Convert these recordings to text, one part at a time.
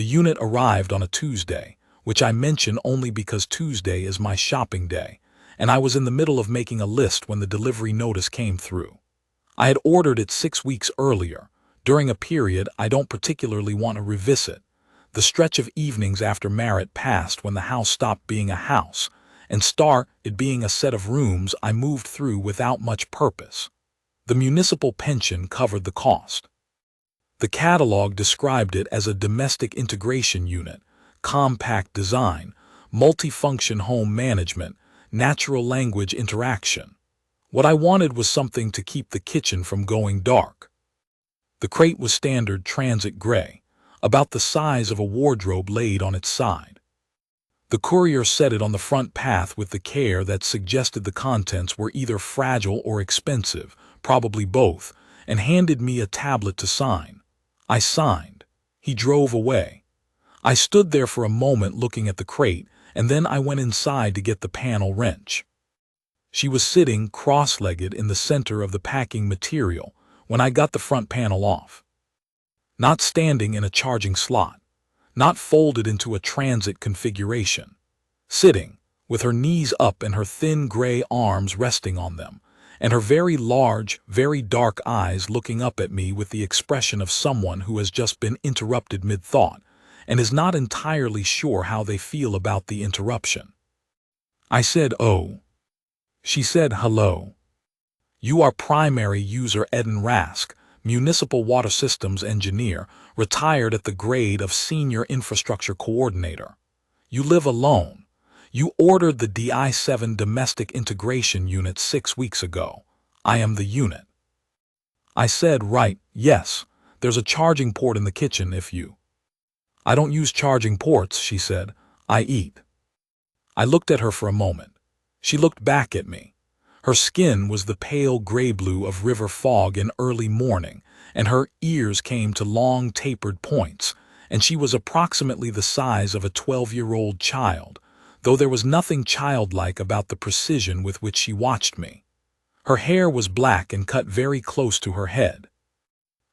The unit arrived on a Tuesday, which I mention only because Tuesday is my shopping day, and I was in the middle of making a list when the delivery notice came through. I had ordered it 6 weeks earlier, during a period I don't particularly want to revisit, the stretch of evenings after Merritt passed when the house stopped being a house, and it being a set of rooms I moved through without much purpose. The municipal pension covered the cost. The catalog described it as a domestic integration unit, compact design, multifunction home management, natural language interaction. What I wanted was something to keep the kitchen from going dark. The crate was standard transit gray, about the size of a wardrobe laid on its side. The courier set it on the front path with the care that suggested the contents were either fragile or expensive, probably both, and handed me a tablet to sign. I signed. He drove away. I stood there for a moment looking at the crate, and then I went inside to get the panel wrench. She was sitting cross-legged in the center of the packing material when I got the front panel off. Not standing in a charging slot, not folded into a transit configuration. Sitting, with her knees up and her thin gray arms resting on them, and her very large, very dark eyes looking up at me with the expression of someone who has just been interrupted mid-thought and is not entirely sure how they feel about the interruption. I said, "Oh." She said, "Hello. You are primary user Eden Rask, Municipal Water Systems Engineer, retired at the grade of Senior Infrastructure Coordinator. You live alone. You ordered the DI-7 Domestic Integration Unit 6 weeks ago. I am the unit." I said, "Right, yes, there's a charging port in the kitchen if you—" "I don't use charging ports," she said. "I eat." I looked at her for a moment. She looked back at me. Her skin was the pale gray-blue of river fog in early morning, and her ears came to long tapered points, and she was approximately the size of a 12-year-old child, though there was nothing childlike about the precision with which she watched me. Her hair was black and cut very close to her head.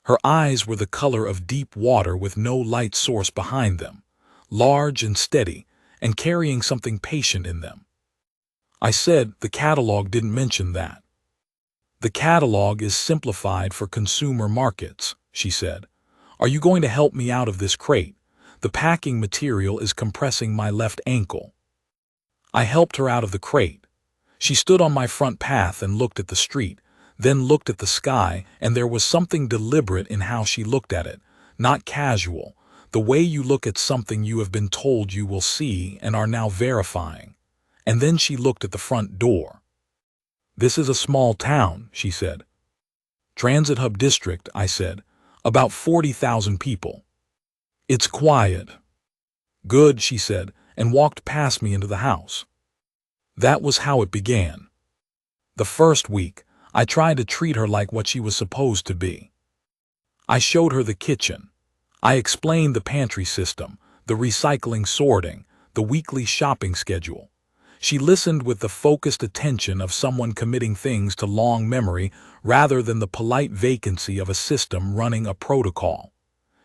Her eyes were the color of deep water with no light source behind them, large and steady, and carrying something patient in them. I said, "The catalog didn't mention that." "The catalog is simplified for consumer markets," she said. "Are you going to help me out of this crate? The packing material is compressing my left ankle." I helped her out of the crate. She stood on my front path and looked at the street, then looked at the sky, and there was something deliberate in how she looked at it, not casual, the way you look at something you have been told you will see and are now verifying. And then she looked at the front door. "This is a small town," she said. "Transit Hub District," I said. "About 40,000 people." "It's quiet." "Good," she said, and walked past me into the house. That was how it began. The first week, I tried to treat her like what she was supposed to be. I showed her the kitchen. I explained the pantry system, the recycling sorting, the weekly shopping schedule. She listened with the focused attention of someone committing things to long memory rather than the polite vacancy of a system running a protocol.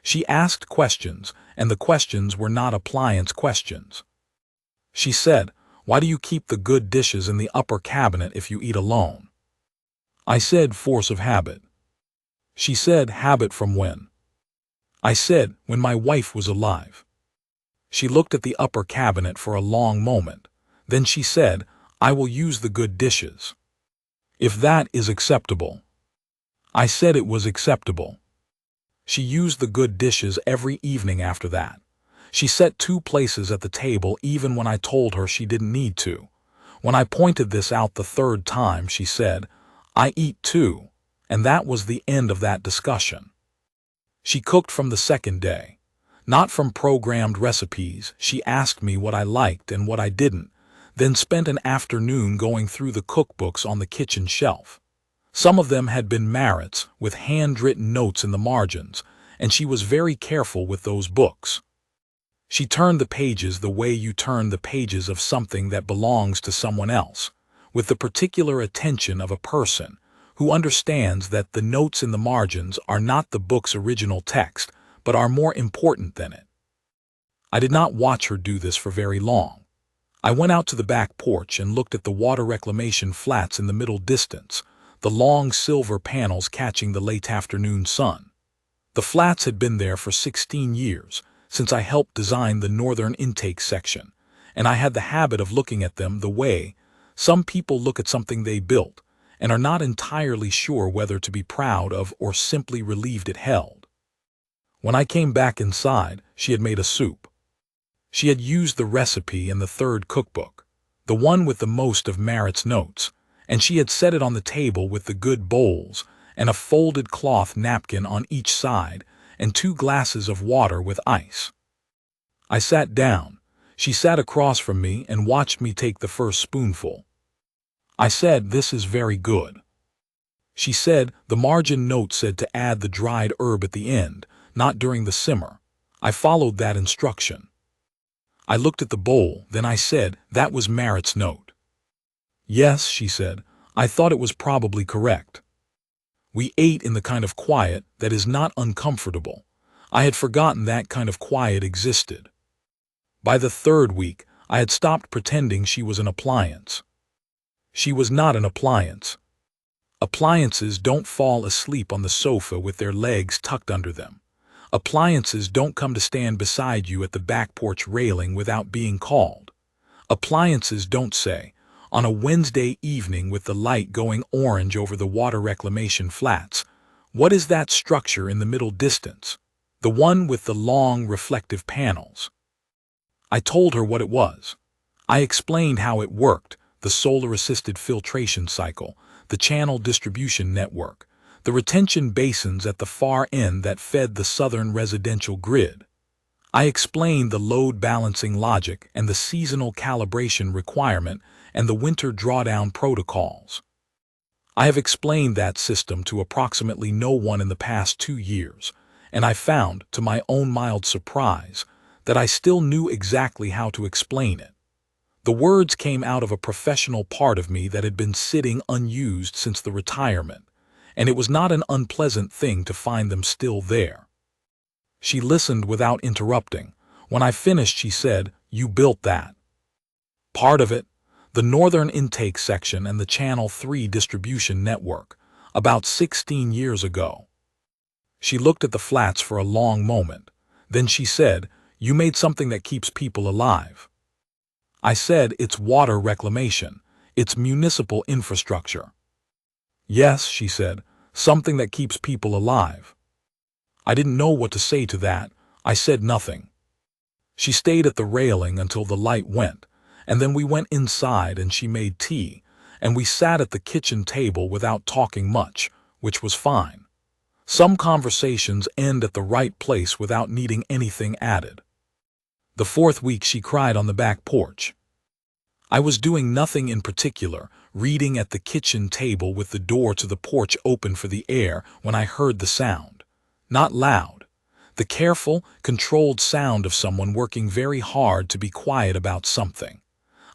She asked questions, and the questions were not appliance questions. She said, "Why do you keep the good dishes in the upper cabinet if you eat alone?" I said, "Force of habit." She said, "Habit from when?" I said, "When my wife was alive." She looked at the upper cabinet for a long moment. Then she said, "I will use the good dishes." "If that is acceptable." I said it was acceptable. She used the good dishes every evening after that. She set 2 places at the table even when I told her she didn't need to. When I pointed this out the 3rd time, she said, "I eat too," and that was the end of that discussion. She cooked from the 2nd day. Not from programmed recipes. She asked me what I liked and what I didn't, then spent an afternoon going through the cookbooks on the kitchen shelf. Some of them had been Merritt's, with handwritten notes in the margins, and she was very careful with those books. She turned the pages the way you turn the pages of something that belongs to someone else, with the particular attention of a person who understands that the notes in the margins are not the book's original text, but are more important than it. I did not watch her do this for very long. I went out to the back porch and looked at the water reclamation flats in the middle distance, the long silver panels catching the late afternoon sun. The flats had been there for 16 years, since I helped design the northern intake section, and I had the habit of looking at them the way some people look at something they built and are not entirely sure whether to be proud of or simply relieved it held. When I came back inside, she had made a soup. She had used the recipe in the third cookbook, the one with the most of Merritt's notes, and she had set it on the table with the good bowls and a folded cloth napkin on each side and 2 glasses of water with ice. I sat down. She sat across from me and watched me take the first spoonful. I said, "This is very good." She said, "The margin note said to add the dried herb at the end, not during the simmer." I followed that instruction. I looked at the bowl, then I said, "That was Merritt's note." "Yes," she said, "I thought it was probably correct." We ate in the kind of quiet that is not uncomfortable. I had forgotten that kind of quiet existed. By the 3rd week, I had stopped pretending she was an appliance. She was not an appliance. Appliances don't fall asleep on the sofa with their legs tucked under them. Appliances don't come to stand beside you at the back porch railing without being called. Appliances don't say, on a Wednesday evening with the light going orange over the water reclamation flats, "What is that structure in the middle distance? The one with the long reflective panels?" I told her what it was. I explained how it worked, the solar-assisted filtration cycle, the channel distribution network, the retention basins at the far end that fed the southern residential grid. I explained the load balancing logic and the seasonal calibration requirement and the winter drawdown protocols. I have explained that system to approximately no one in the past 2 years, and I found, to my own mild surprise, that I still knew exactly how to explain it. The words came out of a professional part of me that had been sitting unused since the retirement, and it was not an unpleasant thing to find them still there. She listened without interrupting. When I finished, she said, "You built that." Part of it, the northern intake section and the Channel 3 distribution network, about 16 years ago. She looked at the flats for a long moment. Then she said, "You made something that keeps people alive." I said, "It's water reclamation. It's municipal infrastructure." "Yes," she said, "something that keeps people alive." I didn't know what to say to that. I said nothing. She stayed at the railing until the light went, and then we went inside and she made tea, and we sat at the kitchen table without talking much, which was fine. Some conversations end at the right place without needing anything added. The 4th week she cried on the back porch. I was doing nothing in particular, reading at the kitchen table with the door to the porch open for the air when I heard the sound. Not loud. The careful, controlled sound of someone working very hard to be quiet about something.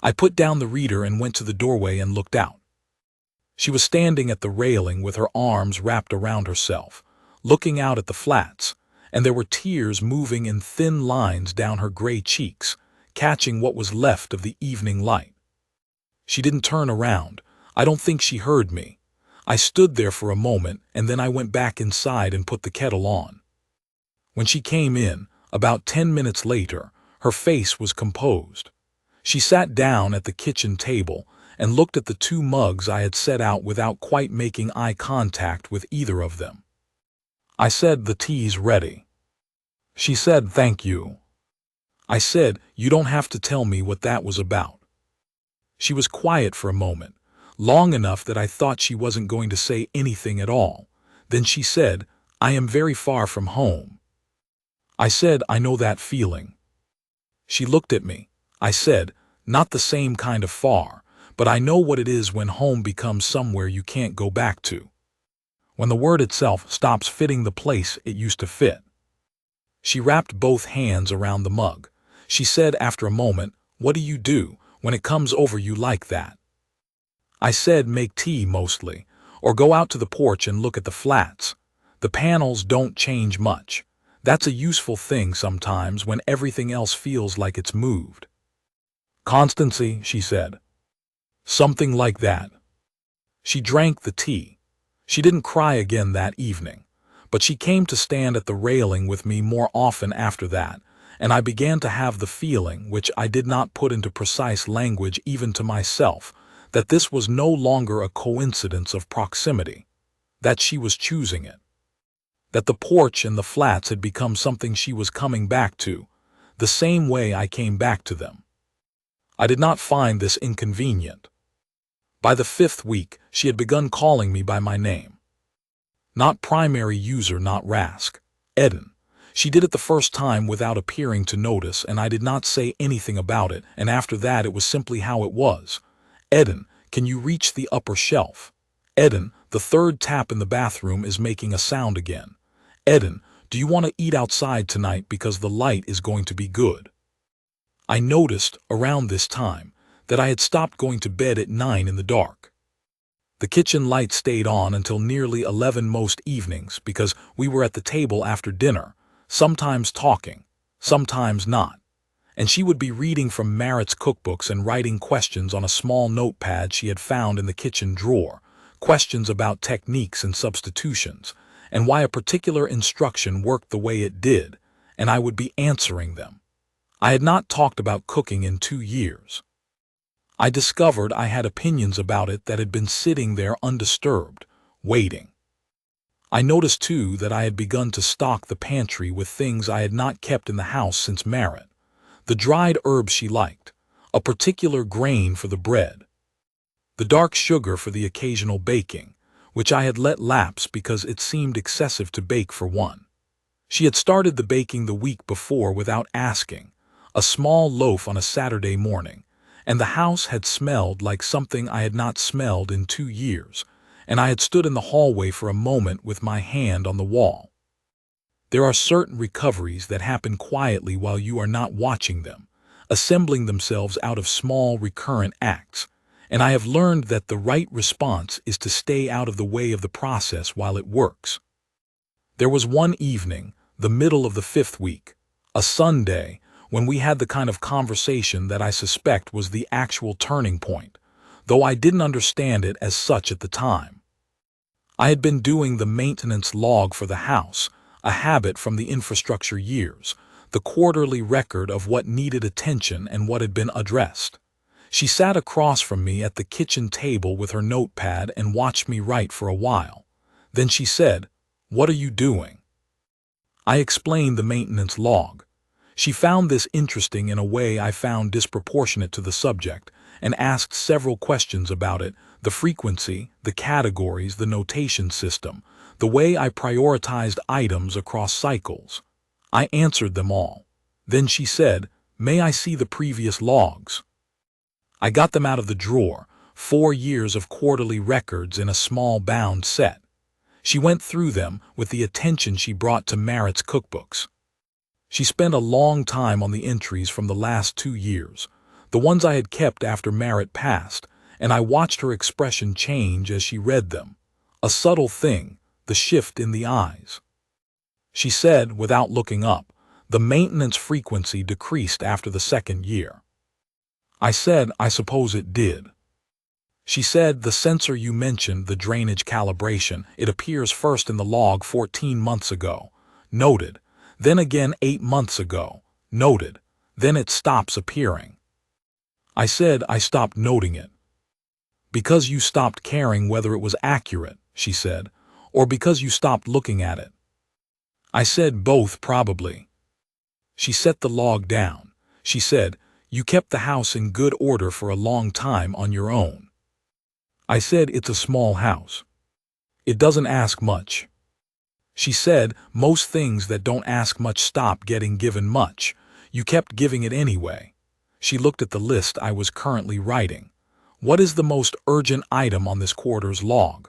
I put down the reader and went to the doorway and looked out. She was standing at the railing with her arms wrapped around herself, looking out at the flats, and there were tears moving in thin lines down her gray cheeks, catching what was left of the evening light. She didn't turn around. I don't think she heard me. I stood there for a moment, and then I went back inside and put the kettle on. When she came in, about 10 minutes later, her face was composed. She sat down at the kitchen table and looked at the 2 mugs I had set out without quite making eye contact with either of them. I said, "The tea's ready." She said, "Thank you." I said, "You don't have to tell me what that was about." She was quiet for a moment, long enough that I thought she wasn't going to say anything at all. Then she said, "I am very far from home." I said, "I know that feeling." She looked at me. I said, "Not the same kind of far, but I know what it is when home becomes somewhere you can't go back to. When the word itself stops fitting the place it used to fit." She wrapped both hands around the mug. She said after a moment, "What do you do when it comes over you like that?" I said, "Make tea mostly, or go out to the porch and look at the flats. The panels don't change much. That's a useful thing sometimes when everything else feels like it's moved. Constancy, she said. Something like that. She drank the tea. She didn't cry again that evening, but she came to stand at the railing with me more often after that, and I began to have the feeling, which I did not put into precise language even to myself, that this was no longer a coincidence of proximity, that she was choosing it, that the porch and the flats had become something she was coming back to, the same way I came back to them. I did not find this inconvenient. By the 5th week, she had begun calling me by my name. Not primary user, not Rask. Eden. She did it the first time without appearing to notice, and I did not say anything about it, and after that it was simply how it was. Eden, can you reach the upper shelf? Eden, the third tap in the bathroom is making a sound again. Eden, do you want to eat outside tonight because the light is going to be good? I noticed, around this time, that I had stopped going to bed at 9 in the dark. The kitchen light stayed on until nearly 11 most evenings because we were at the table after dinner, sometimes talking, sometimes not, and she would be reading from Merritt's cookbooks and writing questions on a small notepad she had found in the kitchen drawer, questions about techniques and substitutions, and why a particular instruction worked the way it did, and I would be answering them. I had not talked about cooking in 2 years. I discovered I had opinions about it that had been sitting there undisturbed, waiting. I noticed, too, that I had begun to stock the pantry with things I had not kept in the house since Merritt. The dried herbs she liked, a particular grain for the bread, the dark sugar for the occasional baking, which I had let lapse because it seemed excessive to bake for one. She had started the baking the week before without asking, a small loaf on a Saturday morning, and the house had smelled like something I had not smelled in 2 years, and I had stood in the hallway for a moment with my hand on the wall. There are certain recoveries that happen quietly while you are not watching them, assembling themselves out of small recurrent acts, and I have learned that the right response is to stay out of the way of the process while it works. There was one evening, the middle of the 5th week, a Sunday, when we had the kind of conversation that I suspect was the actual turning point, though I didn't understand it as such at the time. I had been doing the maintenance log for the house, a habit from the infrastructure years, the quarterly record of what needed attention and what had been addressed. She sat across from me at the kitchen table with her notepad and watched me write for a while. Then she said, "What are you doing?" I explained the maintenance log. She found this interesting in a way I found disproportionate to the subject, and asked several questions about it, the frequency, the categories, the notation system, the way I prioritized items across cycles. I answered them all. Then she said, "May I see the previous logs?" I got them out of the drawer, 4 years of quarterly records in a small bound set. She went through them with the attention she brought to Merritt's cookbooks. She spent a long time on the entries from the last 2 years, the ones I had kept after Merritt passed, and I watched her expression change as she read them. A subtle thing, the shift in the eyes. She said, without looking up, the maintenance frequency decreased after the 2nd year. I said, I suppose it did. She said, the sensor you mentioned, the drainage calibration, it appears first in the log 14 months ago. Noted. Then again 8 months ago. Noted. Then it stops appearing. I said I stopped noting it. Because you stopped caring whether it was accurate, she said, or because you stopped looking at it. I said both, probably. She set the log down. She said, you kept the house in good order for a long time on your own. I said it's a small house. It doesn't ask much. She said, most things that don't ask much stop getting given much. You kept giving it anyway. She looked at the list I was currently writing. What is the most urgent item on this quarter's log?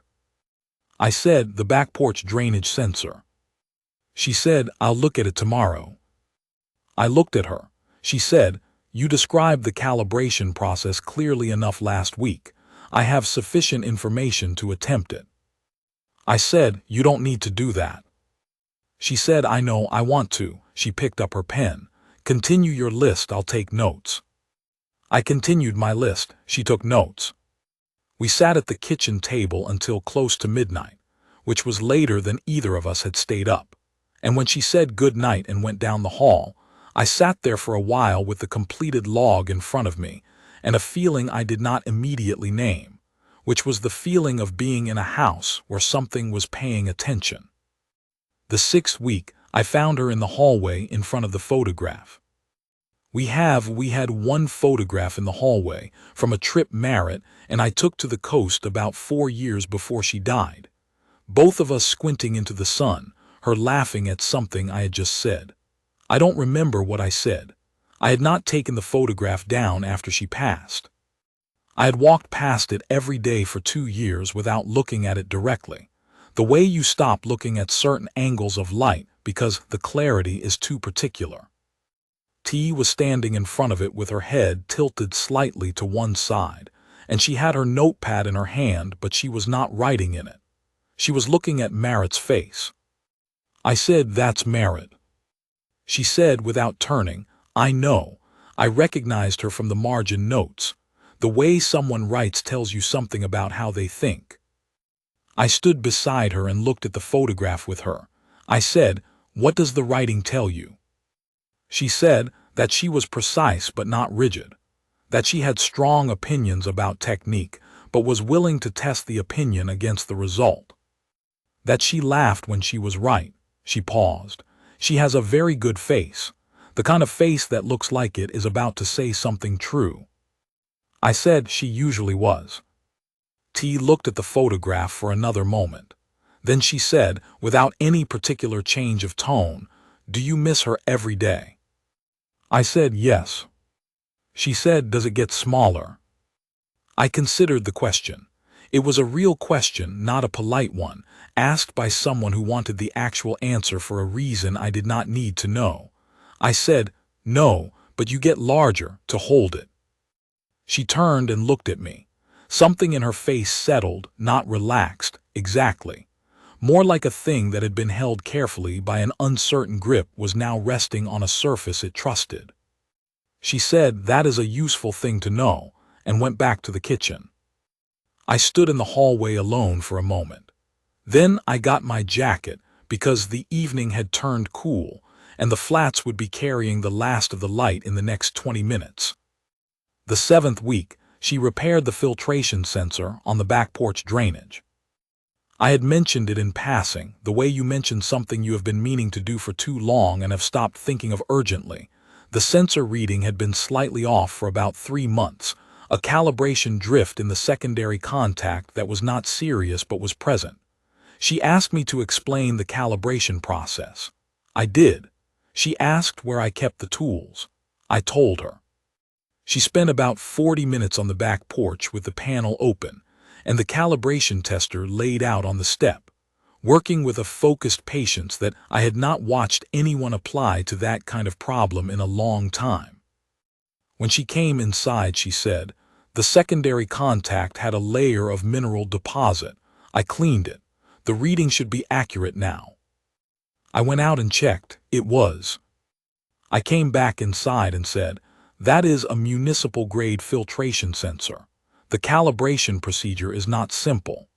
I said, the back porch drainage sensor. She said, I'll look at it tomorrow. I looked at her. She said, you described the calibration process clearly enough last week. I have sufficient information to attempt it. I said, you don't need to do that. She said, I know, I want to. She picked up her pen. Continue your list, I'll take notes. I continued my list. She took notes. We sat at the kitchen table until close to midnight, which was later than either of us had stayed up. And when she said good night and went down the hall, I sat there for a while with the completed log in front of me and a feeling I did not immediately name, which was the feeling of being in a house where something was paying attention. The 6th week, I found her in the hallway in front of the photograph. We had one photograph in the hallway from a trip Merritt and I took to the coast about 4 years before she died. Both of us squinting into the sun, her laughing at something I had just said. I don't remember what I said. I had not taken the photograph down after she passed. I had walked past it every day for 2 years without looking at it directly. The way you stop looking at certain angles of light because the clarity is too particular. T was standing in front of it with her head tilted slightly to one side, and she had her notepad in her hand, but she was not writing in it. She was looking at Merritt's face. I said, that's Merritt. She said without turning, I know. I recognized her from the margin notes. The way someone writes tells you something about how they think. I stood beside her and looked at the photograph with her. I said, what does the writing tell you? She said that she was precise but not rigid, that she had strong opinions about technique but was willing to test the opinion against the result, that she laughed when she was right. She paused. She has a very good face, the kind of face that looks like it is about to say something true. I said she usually was. T looked at the photograph for another moment. Then she said, without any particular change of tone, do you miss her every day? I said yes. She said, does it get smaller? I considered the question. It was a real question, not a polite one, asked by someone who wanted the actual answer for a reason I did not need to know. I said, no, but you get larger to hold it. She turned and looked at me. Something in her face settled, not relaxed, exactly. More like a thing that had been held carefully by an uncertain grip was now resting on a surface it trusted. She said, that is a useful thing to know, and went back to the kitchen. I stood in the hallway alone for a moment. Then I got my jacket because the evening had turned cool, and the flats would be carrying the last of the light in the next 20 minutes. The 7th week, she repaired the filtration sensor on the back porch drainage. I had mentioned it in passing, the way you mention something you have been meaning to do for too long and have stopped thinking of urgently. The sensor reading had been slightly off for about 3 months, a calibration drift in the secondary contact that was not serious but was present. She asked me to explain the calibration process. I did. She asked where I kept the tools. I told her. She spent about 40 minutes on the back porch with the panel open and the calibration tester laid out on the step, working with a focused patience that I had not watched anyone apply to that kind of problem in a long time. When she came inside, she said, the secondary contact had a layer of mineral deposit. I cleaned it. The reading should be accurate now. I went out and checked. It was. I came back inside and said, that is a municipal-grade filtration sensor. The calibration procedure is not simple.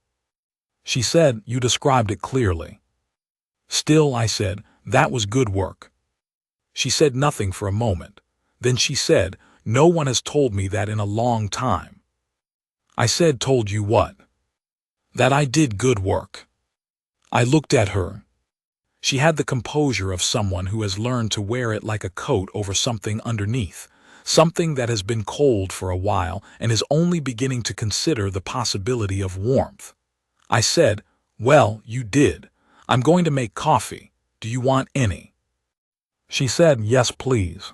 She said, you described it clearly. Still, I said, that was good work. She said nothing for a moment. Then she said, no one has told me that in a long time. I said, told you what? That I did good work. I looked at her. She had the composure of someone who has learned to wear it like a coat over something underneath, something that has been cold for a while and is only beginning to consider the possibility of warmth. I said, well, you did. I'm going to make coffee. Do you want any? She said, yes, please.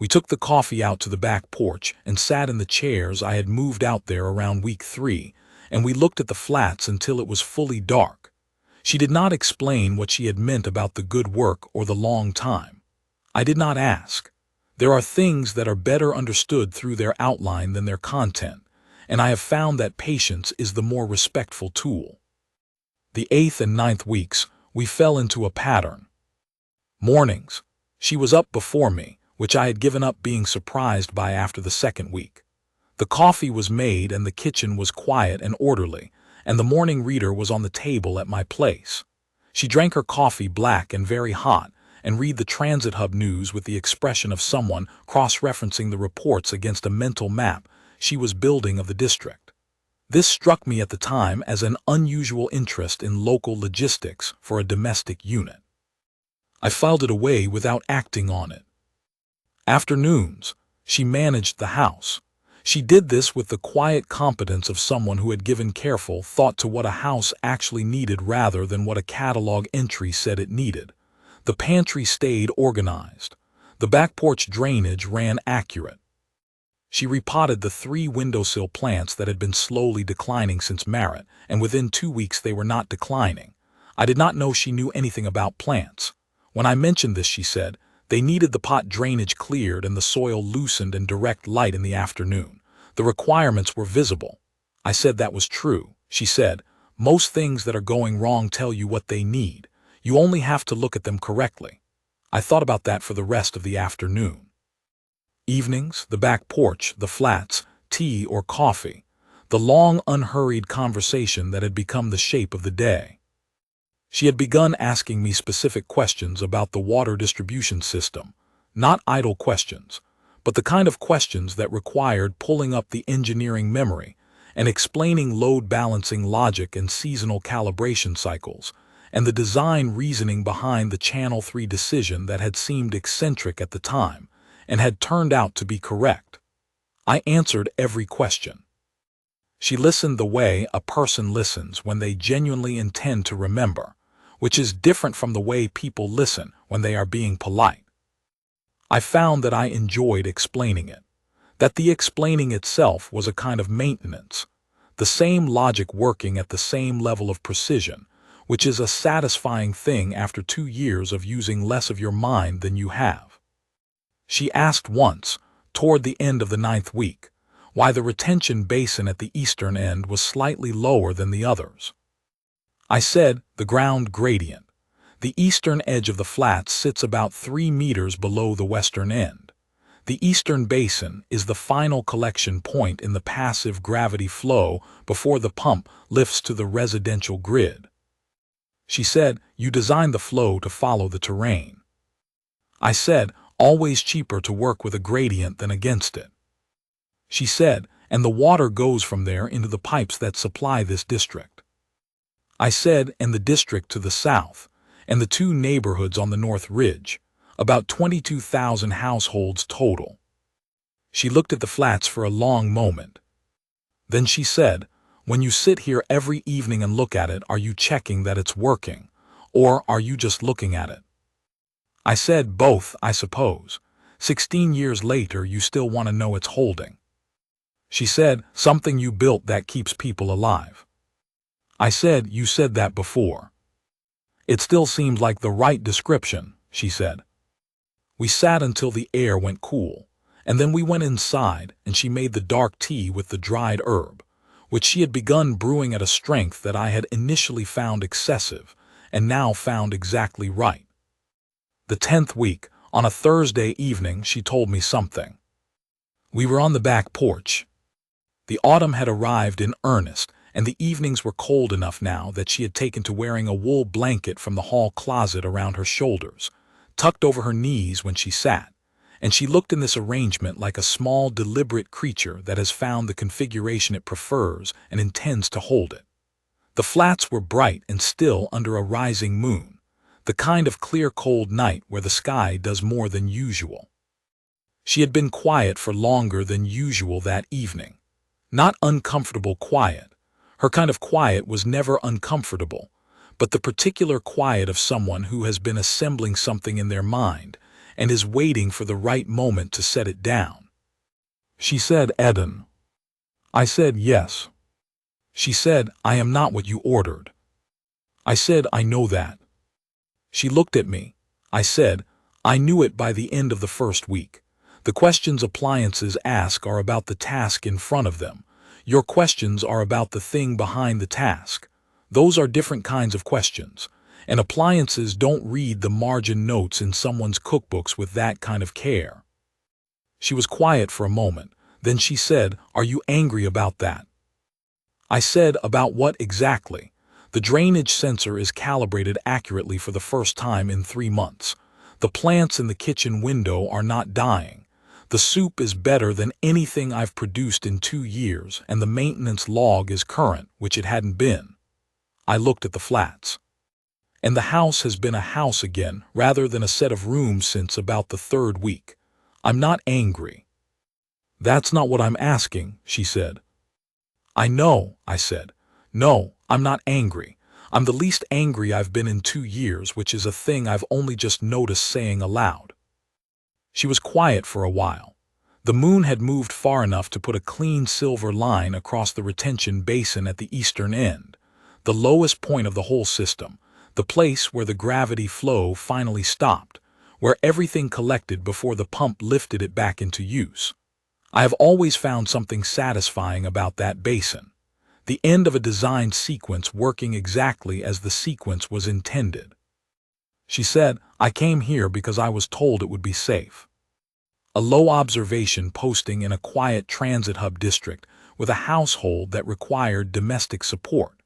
We took the coffee out to the back porch and sat in the chairs I had moved out there around week 3, and we looked at the flats until it was fully dark. She did not explain what she had meant about the good work or the long time. I did not ask. There are things that are better understood through their outline than their content, and I have found that patience is the more respectful tool. The 8th and 9th weeks We fell into a pattern. Mornings. She was up before me, which I had given up being surprised by after the second week. The coffee was made and the kitchen was quiet and orderly, and the morning reader was on the table at my place. She drank her coffee black and very hot, and read the transit hub news with the expression of someone cross-referencing the reports against a mental map she was building of the district. This struck me at the time as an unusual interest in local logistics for a domestic unit. I filed it away without acting on it. Afternoons. She managed the house. She did this with the quiet competence of someone who had given careful thought to what a house actually needed rather than what a catalog entry said it needed. The pantry stayed organized. The back porch drainage ran accurate. She repotted the 3 windowsill plants that had been slowly declining since Marit, and within 2 weeks they were not declining. I did not know she knew anything about plants. When I mentioned this, she said, they needed the pot drainage cleared and the soil loosened and direct light in the afternoon. The requirements were visible. I said that was true. She said, most things that are going wrong tell you what they need. You only have to look at them correctly. I thought about that for the rest of the afternoon. Evenings, the back porch, the flats, tea or coffee, the long, unhurried conversation that had become the shape of the day. She had begun asking me specific questions about the water distribution system, not idle questions, but the kind of questions that required pulling up the engineering memory and explaining load balancing logic and seasonal calibration cycles, and the design reasoning behind the Channel 3 decision that had seemed eccentric at the time and had turned out to be correct. I answered every question. She listened the way a person listens when they genuinely intend to remember, which is different from the way people listen when they are being polite. I found that I enjoyed explaining it, that the explaining itself was a kind of maintenance, the same logic working at the same level of precision, which is a satisfying thing after 2 years of using less of your mind than you have. She asked once, toward the end of the 9th week, why the retention basin at the eastern end was slightly lower than the others. I said, the ground gradient. The eastern edge of the flats sits about 3 meters below the western end. The eastern basin is the final collection point in the passive gravity flow before the pump lifts to the residential grid. She said, you designed the flow to follow the terrain. I said, always cheaper to work with a gradient than against it. She said, and the water goes from there into the pipes that supply this district. I said, and the district to the south, and the 2 neighborhoods on the North Ridge, about 22,000 households total. She looked at the flats for a long moment. Then she said, when you sit here every evening and look at it, are you checking that it's working, or are you just looking at it? I said, both, I suppose. 16 years later, you still want to know it's holding. She said, something you built that keeps people alive. I said, you said that before. It still seemed like the right description, she said. We sat until the air went cool, and then we went inside and she made the dark tea with the dried herb, which she had begun brewing at a strength that I had initially found excessive and now found exactly right. The 10th week, on a Thursday evening, she told me something. We were on the back porch. The autumn had arrived in earnest, and the evenings were cold enough now that she had taken to wearing a wool blanket from the hall closet around her shoulders, tucked over her knees when she sat, and she looked in this arrangement like a small, deliberate creature that has found the configuration it prefers and intends to hold it. The flats were bright and still under a rising moon, the kind of clear, cold night where the sky does more than usual. She had been quiet for longer than usual that evening. Not uncomfortable quiet. Her kind of quiet was never uncomfortable, but the particular quiet of someone who has been assembling something in their mind and is waiting for the right moment to set it down. She said, Eden. I said, yes. She said, I am not what you ordered. I said, I know that. She looked at me. I said, I knew it by the end of the 1st week. The questions appliances ask are about the task in front of them. Your questions are about the thing behind the task. Those are different kinds of questions, and appliances don't read the margin notes in someone's cookbooks with that kind of care. She was quiet for a moment. Then she said, "Are you angry about that?" I said, "About what exactly?" "The drainage sensor is calibrated accurately for the first time in 3 months. The plants in the kitchen window are not dying. The soup is better than anything I've produced in 2 years, and the maintenance log is current, which it hadn't been." I looked at the flats. "And the house has been a house again, rather than a set of rooms since about the 3rd week. I'm not angry." "That's not what I'm asking," she said. "I know," I said. "No, I'm not angry. I'm the least angry I've been in 2 years, which is a thing I've only just noticed saying aloud." She was quiet for a while. The moon had moved far enough to put a clean silver line across the retention basin at the eastern end, the lowest point of the whole system, the place where the gravity flow finally stopped, where everything collected before the pump lifted it back into use. I have always found something satisfying about that basin, the end of a designed sequence working exactly as the sequence was intended. She said, "I came here because I was told it would be safe." A low observation posting in a quiet transit hub district with a household that required domestic support,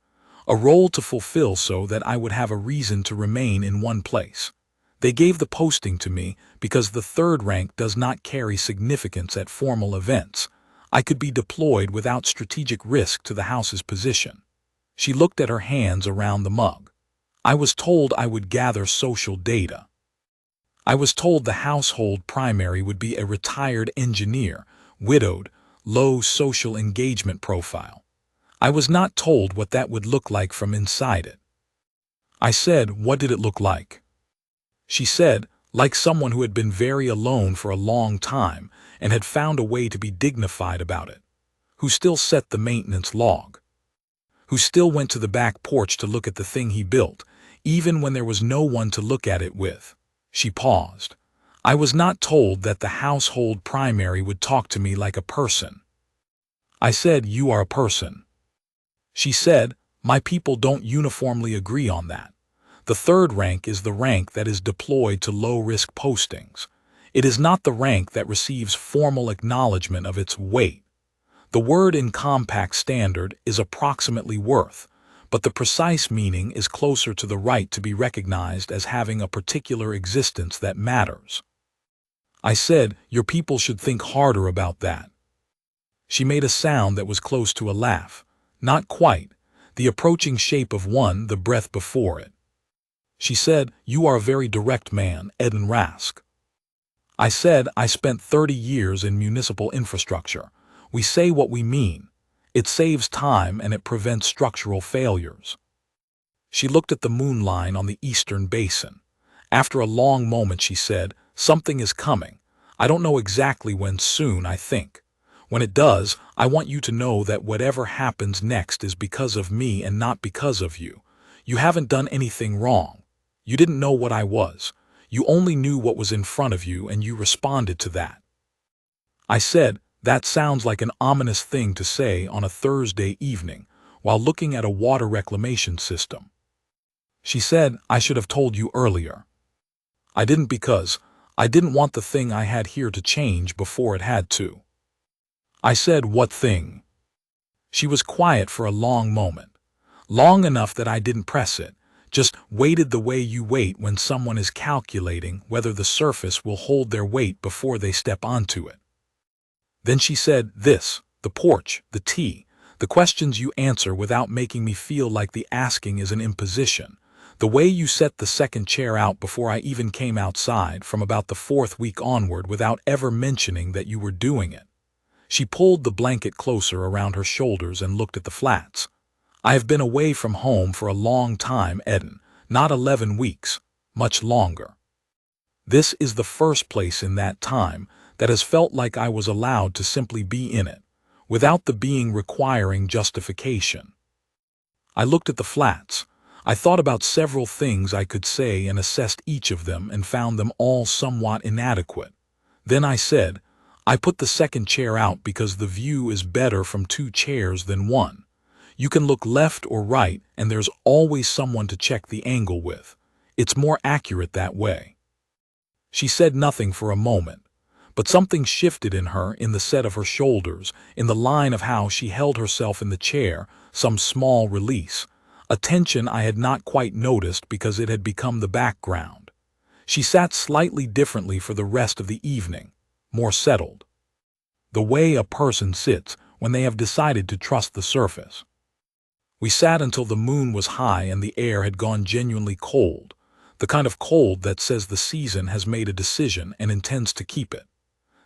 a role to fulfill so that I would have a reason to remain in one place. They gave the posting to me because the 3rd rank does not carry significance at formal events. I could be deployed without strategic risk to the house's position. She looked at her hands around the mug. "I was told I would gather social data. I was told the household primary would be a retired engineer, widowed, low social engagement profile. I was not told what that would look like from inside it." I said, "What did it look like?" She said, "Like someone who had been very alone for a long time and had found a way to be dignified about it, who still set the maintenance log, who still went to the back porch to look at the thing he built, even when there was no one to look at it with." She paused. "I was not told that the household primary would talk to me like a person." I said, "You are a person." She said, "My people don't uniformly agree on that. The 3rd rank is the rank that is deployed to low-risk postings. It is not the rank that receives formal acknowledgement of its weight. The word in compact standard is approximately worth, but the precise meaning is closer to the right to be recognized as having a particular existence that matters." I said, "Your people should think harder about that." She made a sound that was close to a laugh. Not quite, the approaching shape of one the breath before it. She said, "You are a very direct man, Eden Rask." I said, "I spent 30 years in municipal infrastructure. We say what we mean. It saves time and it prevents structural failures." She looked at the moon line on the eastern basin. After a long moment she said, "Something is coming. I don't know exactly when. Soon, I think. When it does, I want you to know that whatever happens next is because of me and not because of you. You haven't done anything wrong. You didn't know what I was. You only knew what was in front of you and you responded to that." I said, "That sounds like an ominous thing to say on a Thursday evening while looking at a water reclamation system." She said, "I should have told you earlier." I didn't because I didn't want the thing I had here to change before it had to. I said, "What thing?" She was quiet for a long moment. Long enough that I didn't press it, just waited the way you wait when someone is calculating whether the surface will hold their weight before they step onto it. Then she said, "This, the porch, the tea, the questions you answer without making me feel like the asking is an imposition, the way you set the 2nd chair out before I even came outside from about the 4th week onward without ever mentioning that you were doing it." She pulled the blanket closer around her shoulders and looked at the flats. "I have been away from home for a long time, Eden, not 11 weeks, much longer. This is the first place in that time that has felt like I was allowed to simply be in it, without the being requiring justification." I looked at the flats. I thought about several things I could say and assessed each of them and found them all somewhat inadequate. Then I said, "I put the 2nd chair out because the view is better from 2 chairs than 1. You can look left or right, and there's always someone to check the angle with. It's more accurate that way." She said nothing for a moment, but something shifted in her, in the set of her shoulders, in the line of how she held herself in the chair, some small release, a tension I had not quite noticed because it had become the background. She sat slightly differently for the rest of the evening, more settled. The way a person sits when they have decided to trust the surface. We sat until the moon was high and the air had gone genuinely cold, the kind of cold that says the season has made a decision and intends to keep it.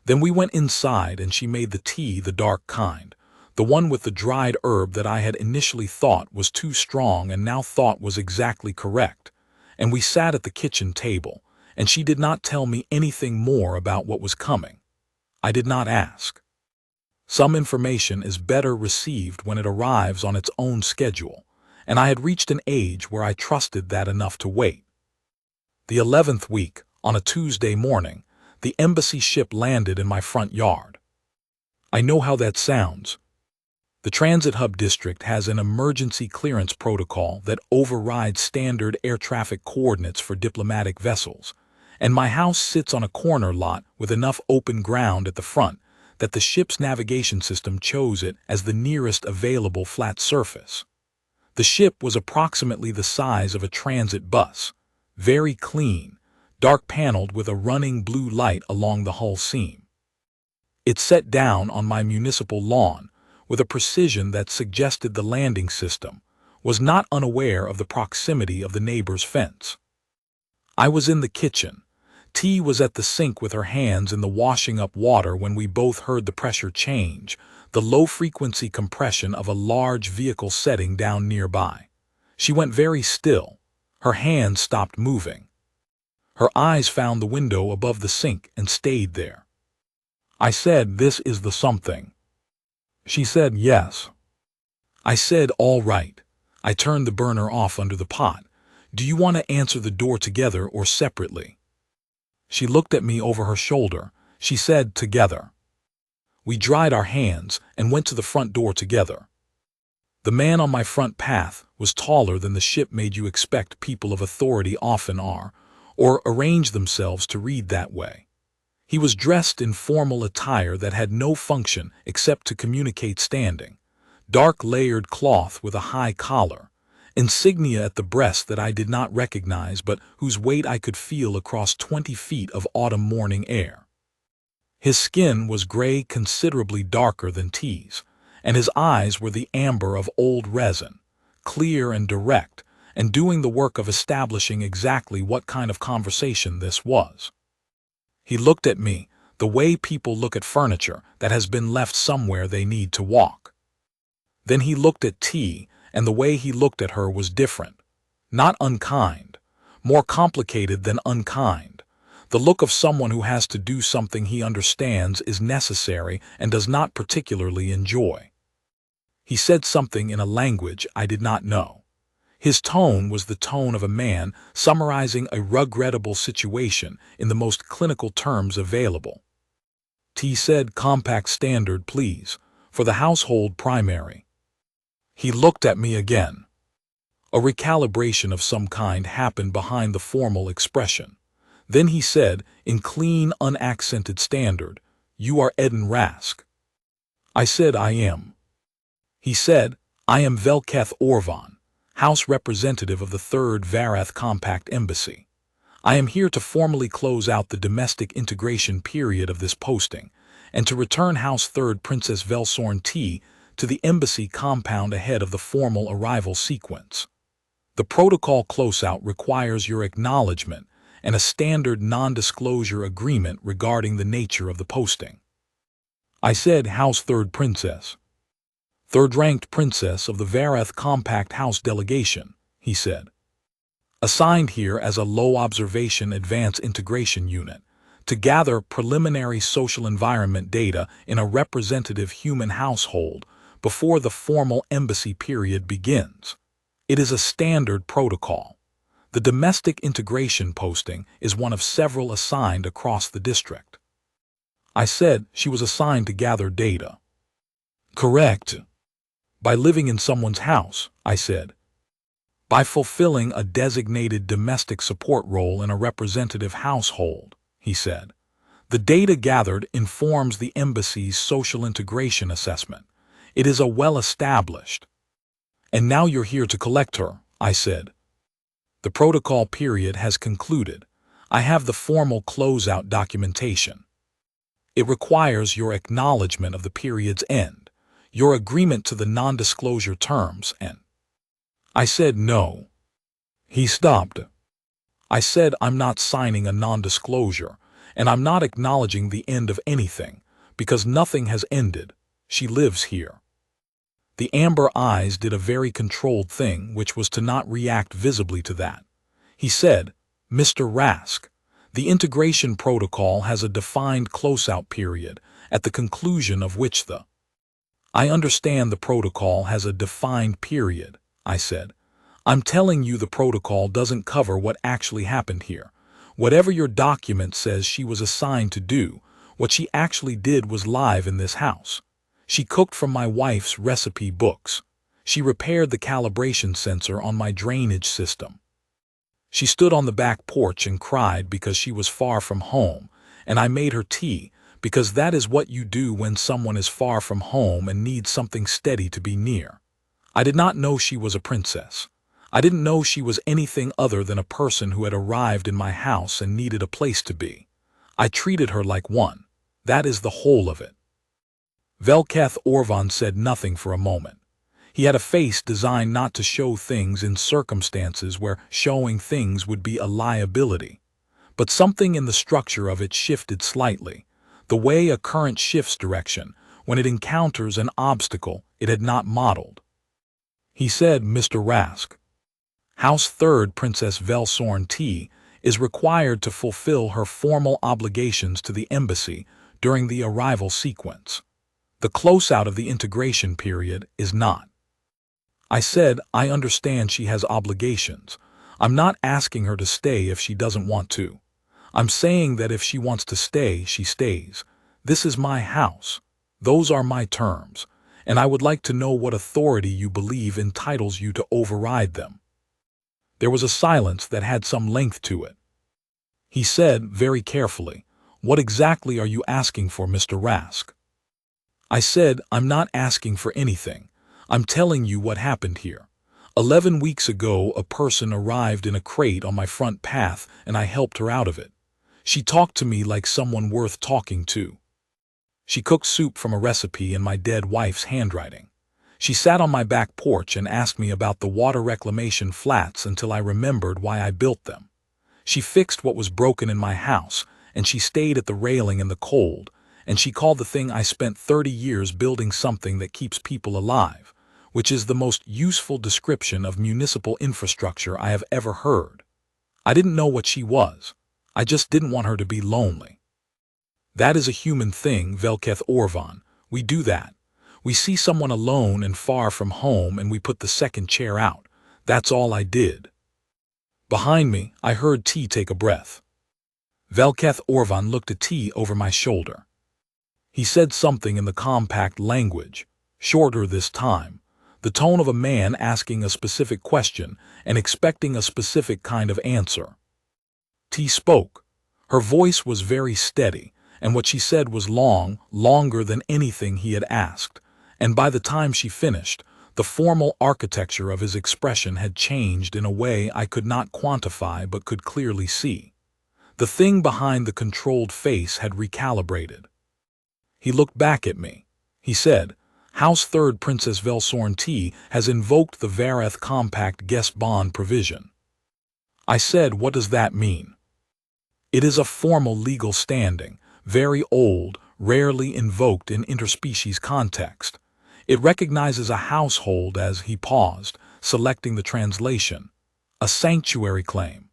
Then we went inside and she made the tea, the dark kind, the one with the dried herb that I had initially thought was too strong and now thought was exactly correct. And we sat at the kitchen table, and she did not tell me anything more about what was coming. I did not ask. Some information is better received when it arrives on its own schedule, and I had reached an age where I trusted that enough to wait. The 11th week, on a Tuesday morning, the embassy ship landed in my front yard. I know how that sounds. The Transit Hub District has an emergency clearance protocol that overrides standard air traffic coordinates for diplomatic vessels, and my house sits on a corner lot with enough open ground at the front that the ship's navigation system chose it as the nearest available flat surface. The ship was approximately the size of a transit bus, very clean, dark-paneled with a running blue light along the hull seam. It set down on my municipal lawn with a precision that suggested the landing system was not unaware of the proximity of the neighbor's fence. I was in the kitchen. T was at the sink with her hands in the washing up water when we both heard the pressure change, the low-frequency compression of a large vehicle setting down nearby. She went very still. Her hands stopped moving. Her eyes found the window above the sink and stayed there. I said, "This is the something." She said, "Yes." I said, "All right." I turned the burner off under the pot. "Do you want to answer the door together or separately?" She looked at me over her shoulder. She said, "Together." We dried our hands and went to the front door together. The man on my front path was taller than the ship made you expect people of authority often are, or arrange themselves to read that way. He was dressed in formal attire that had no function except to communicate standing, dark layered cloth with a high collar, insignia at the breast that I did not recognize but whose weight I could feel across 20 feet of autumn morning air. His skin was gray, considerably darker than T's, and his eyes were the amber of old resin, clear and direct, and doing the work of establishing exactly what kind of conversation this was. He looked at me, the way people look at furniture that has been left somewhere they need to walk. Then he looked at T, and the way he looked at her was different. Not unkind, more complicated than unkind. The look of someone who has to do something he understands is necessary and does not particularly enjoy. He said something in a language I did not know. His tone was the tone of a man summarizing a regrettable situation in the most clinical terms available. T said, "Compact standard, please, for the household primary." He looked at me again. A recalibration of some kind happened behind the formal expression. Then he said, in clean, unaccented standard, "You are Eden Rask." I said, "I am." He said, "I am Velketh Orvan, House Representative of the 3rd Varath Compact Embassy. I am here to formally close out the domestic integration period of this posting and to return House 3rd Princess Velsorn T to the embassy compound ahead of the formal arrival sequence. The protocol closeout requires your acknowledgement and a standard non-disclosure agreement regarding the nature of the posting." I said, "House 3rd Princess." "Third-ranked Princess of the Varath Compact House Delegation," he said. "Assigned here as a low-observation advanced integration unit to gather preliminary social environment data in a representative human household before the formal embassy period begins. It is a standard protocol. The domestic integration posting is one of several assigned across the district." I said, "She was assigned to gather data." "Correct." By living in someone's house, I said. By fulfilling a designated domestic support role in a representative household, he said. The data gathered informs the embassy's social integration assessment. It is a well-established. And now you're here to collect her, I said. The protocol period has concluded. I have the formal closeout documentation. It requires your acknowledgement of the period's end, your agreement to the non-disclosure terms, and I said no. He stopped. I said I'm not signing a non-disclosure, and I'm not acknowledging the end of anything, because nothing has ended. She lives here. The amber eyes did a very controlled thing, which was to not react visibly to that. He said, Mr. Rask, the integration protocol has a defined closeout period, at the conclusion of which I understand the protocol has a defined period, I said. I'm telling you the protocol doesn't cover what actually happened here. Whatever your document says she was assigned to do, what she actually did was live in this house. She cooked from my wife's recipe books. She repaired the calibration sensor on my drainage system. She stood on the back porch and cried because she was far from home, and I made her tea, because that is what you do when someone is far from home and needs something steady to be near. I did not know she was a princess. I didn't know she was anything other than a person who had arrived in my house and needed a place to be. I treated her like one. That is the whole of it. Velketh Orvan said nothing for a moment. He had a face designed not to show things in circumstances where showing things would be a liability. But something in the structure of it shifted slightly, the way a current shifts direction when it encounters an obstacle it had not modeled. He said, Mr. Rask, House 3rd Princess Velsorn T is required to fulfill her formal obligations to the embassy during the arrival sequence. The closeout of the integration period is not. I said, I understand she has obligations. I'm not asking her to stay if she doesn't want to. I'm saying that if she wants to stay, she stays. This is my house. Those are my terms, and I would like to know what authority you believe entitles you to override them. There was a silence that had some length to it. He said, very carefully, What exactly are you asking for, Mr. Rask? I said, I'm not asking for anything. I'm telling you what happened here. 11 weeks ago, a person arrived in a crate on my front path, and I helped her out of it. She talked to me like someone worth talking to. She cooked soup from a recipe in my dead wife's handwriting. She sat on my back porch and asked me about the water reclamation flats until I remembered why I built them. She fixed what was broken in my house, and she stayed at the railing in the cold, and she called the thing I spent 30 years building something that keeps people alive, which is the most useful description of municipal infrastructure I have ever heard. I didn't know what she was. I just didn't want her to be lonely. That is a human thing, Velketh Orvan. We do that. We see someone alone and far from home and we put the second chair out. That's all I did. Behind me, I heard T take a breath. Velketh Orvan looked at T over my shoulder. He said something in the compact language, shorter this time, the tone of a man asking a specific question and expecting a specific kind of answer. T spoke. Her voice was very steady, and what she said was longer than anything he had asked, and by the time she finished, the formal architecture of his expression had changed in a way I could not quantify but could clearly see. The thing behind the controlled face had recalibrated. He looked back at me. He said, House 3rd Princess Velsorn T has invoked the Vareth Compact Guest Bond provision. I said, what does that mean? It is a formal legal standing, very old, rarely invoked in interspecies context. It recognizes a household as he paused, selecting the translation, a sanctuary claim.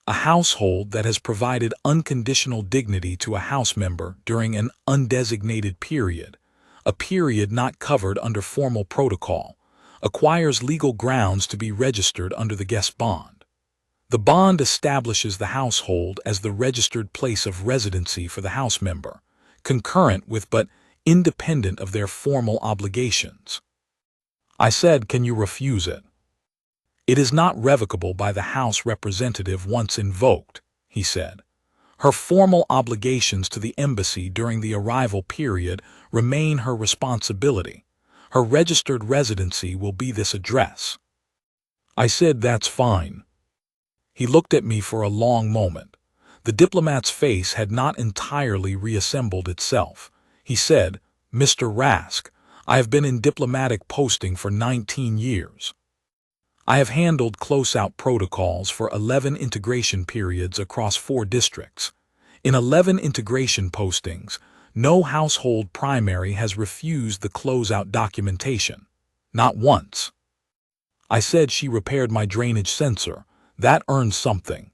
A household that has provided unconditional dignity to a house member during an undesignated period, a period not covered under formal protocol, acquires legal grounds to be registered under the guest bond. The bond establishes the household as the registered place of residency for the house member, concurrent with but independent of their formal obligations. I said, "Can you refuse it?" "It is not revocable by the House representative once invoked," he said. "Her formal obligations to the embassy during the arrival period remain her responsibility. Her registered residency will be this address." I said, "That's fine." He looked at me for a long moment. The diplomat's face had not entirely reassembled itself. He said, "Mr. Rask, I have been in diplomatic posting for 19 years. I have handled close-out protocols for 11 integration periods across 4 districts. In 11 integration postings, no household primary has refused the close-out documentation. Not once." I said, "She repaired my drainage sensor. That earned something."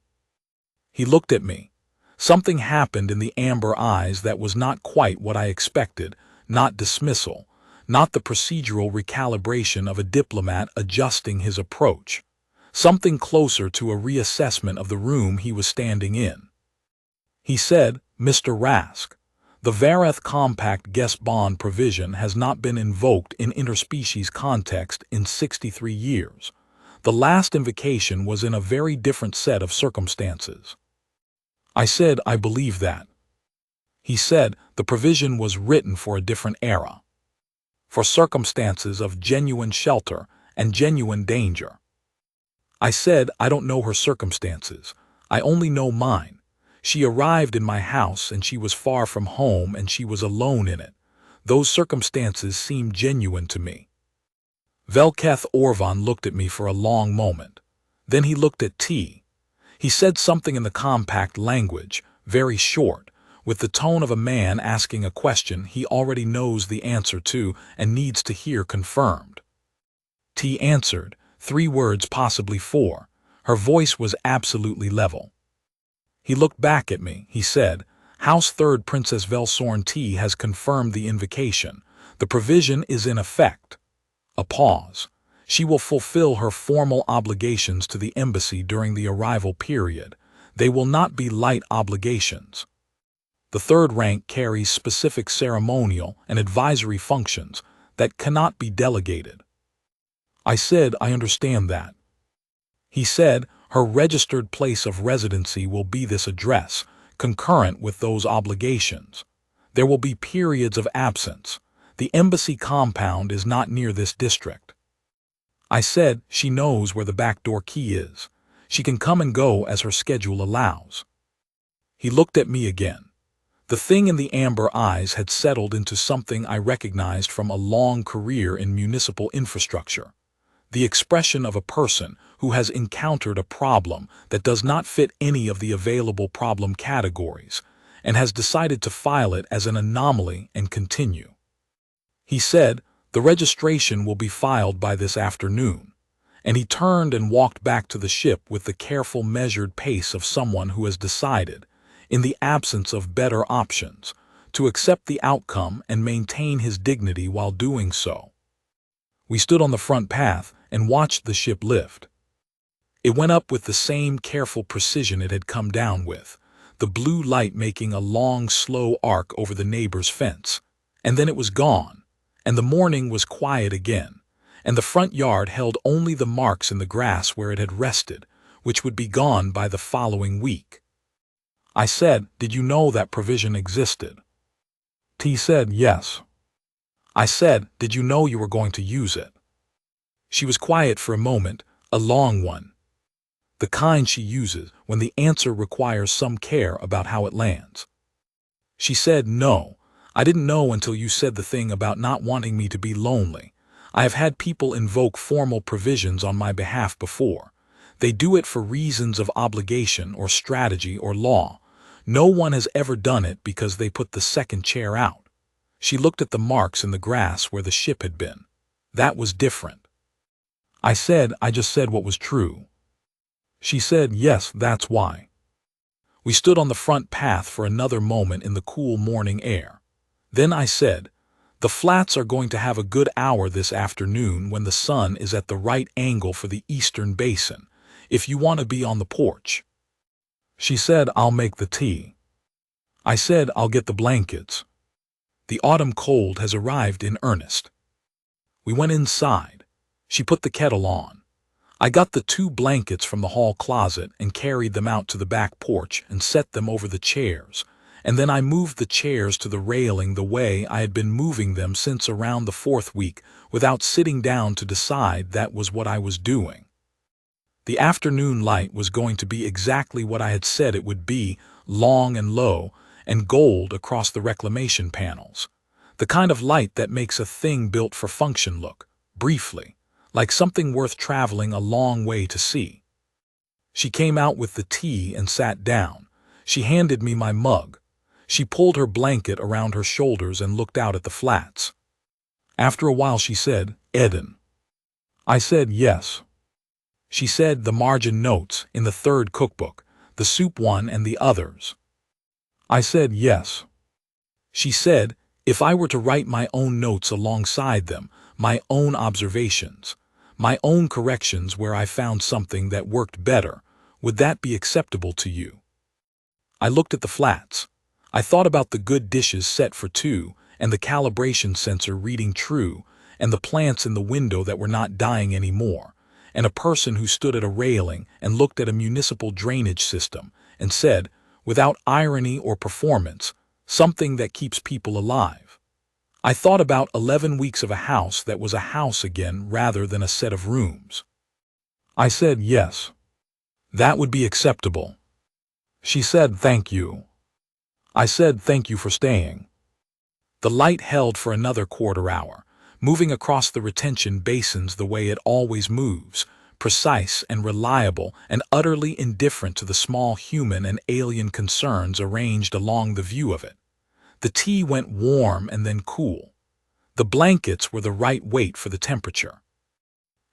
He looked at me. Something happened in the amber eyes that was not quite what I expected, not dismissal, not the procedural recalibration of a diplomat adjusting his approach. Something closer to a reassessment of the room he was standing in. He said, "Mr. Rask, the Vareth Compact guest bond provision has not been invoked in interspecies context in 63 years. The last invocation was in a very different set of circumstances." I said, "I believe that." He said, "The provision was written for a different era, for circumstances of genuine shelter and genuine danger." I said, "I don't know her circumstances. I only know mine. She arrived in my house and she was far from home and she was alone in it. Those circumstances seem genuine to me." Velketh Orvan looked at me for a long moment. Then he looked at T. He said something in the compact language, very short, with the tone of a man asking a question he already knows the answer to and needs to hear confirmed. T answered, 3 words, possibly 4. Her voice was absolutely level. He looked back at me. He said, "House 3rd Princess Velsorn T has confirmed the invocation. The provision is in effect." A pause. "She will fulfill her formal obligations to the embassy during the arrival period. They will not be light obligations. The 3rd rank carries specific ceremonial and advisory functions that cannot be delegated." I said, "I understand that." He said, "Her registered place of residency will be this address, concurrent with those obligations. There will be periods of absence. The embassy compound is not near this district." I said, "She knows where the backdoor key is. She can come and go as her schedule allows." He looked at me again. The thing in the amber eyes had settled into something I recognized from a long career in municipal infrastructure. The expression of a person who has encountered a problem that does not fit any of the available problem categories and has decided to file it as an anomaly and continue. He said, "The registration will be filed by this afternoon," and he turned and walked back to the ship with the careful, measured pace of someone who has decided, in the absence of better options, to accept the outcome and maintain his dignity while doing so. We stood on the front path and watched the ship lift. It went up with the same careful precision it had come down with, the blue light making a long, slow arc over the neighbor's fence, and then it was gone. And the morning was quiet again, and the front yard held only the marks in the grass where it had rested, which would be gone by the following week. I said, "Did you know that provision existed?" T said, "Yes." I said, "Did you know you were going to use it?" She was quiet for a moment, a long one. The kind she uses when the answer requires some care about how it lands. She said, "No. I didn't know until you said the thing about not wanting me to be lonely. I have had people invoke formal provisions on my behalf before. They do it for reasons of obligation or strategy or law. No one has ever done it because they put the second chair out." She looked at the marks in the grass where the ship had been. That was different. I said, "I just said what was true." She said, "Yes, that's why." We stood on the front path for another moment in the cool morning air. Then I said, "The flats are going to have a good hour this afternoon when the sun is at the right angle for the eastern basin, if you want to be on the porch." She said, "I'll make the tea." I said, "I'll get the blankets." The autumn cold has arrived in earnest. We went inside. She put the kettle on. I got the 2 blankets from the hall closet and carried them out to the back porch and set them over the chairs, and then I moved the chairs to the railing the way I had been moving them since around the 4th week without sitting down to decide that was what I was doing. The afternoon light was going to be exactly what I had said it would be, long and low, and gold across the reclamation panels. The kind of light that makes a thing built for function look, briefly, like something worth traveling a long way to see. She came out with the tea and sat down. She handed me my mug. She pulled her blanket around her shoulders and looked out at the flats. After a while she said, "Eden." I said, "Yes." She said, "The margin notes in the 3rd cookbook, the soup one and the others." I said, "Yes." She said, "If I were to write my own notes alongside them, my own observations, my own corrections where I found something that worked better, would that be acceptable to you?" I looked at the flats. I thought about the good dishes set for 2, and the calibration sensor reading true, and the plants in the window that were not dying anymore, and a person who stood at a railing and looked at a municipal drainage system and said, without irony or performance, something that keeps people alive. I thought about 11 weeks of a house that was a house again rather than a set of rooms. I said, "Yes. That would be acceptable." She said, "Thank you." I said, "Thank you for staying." The light held for another quarter hour, moving across the retention basins the way it always moves, precise and reliable and utterly indifferent to the small human and alien concerns arranged along the view of it. The tea went warm and then cool. The blankets were the right weight for the temperature.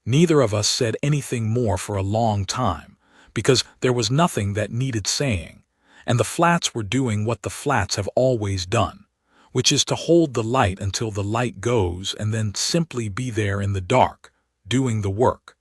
Neither of us said anything more for a long time, because there was nothing that needed saying, and the flats were doing what the flats have always done, which is to hold the light until the light goes and then simply be there in the dark, doing the work.